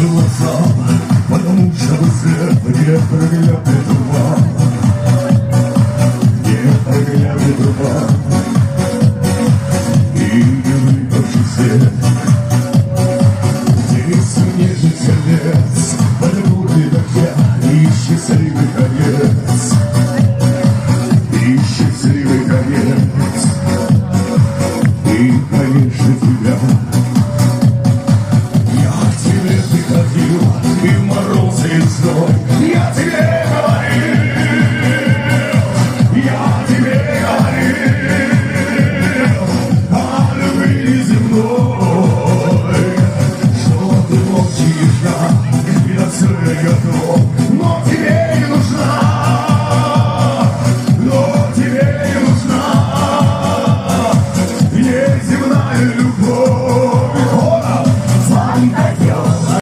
глаза, потому что вы свет не проглядный туман, не проглядный туман и не выпавший свет. Здесь нежный сердец, потому ты дождя и счастливый конец, и счастливый конец, и, конечно, тебя. Я к тебе приходил,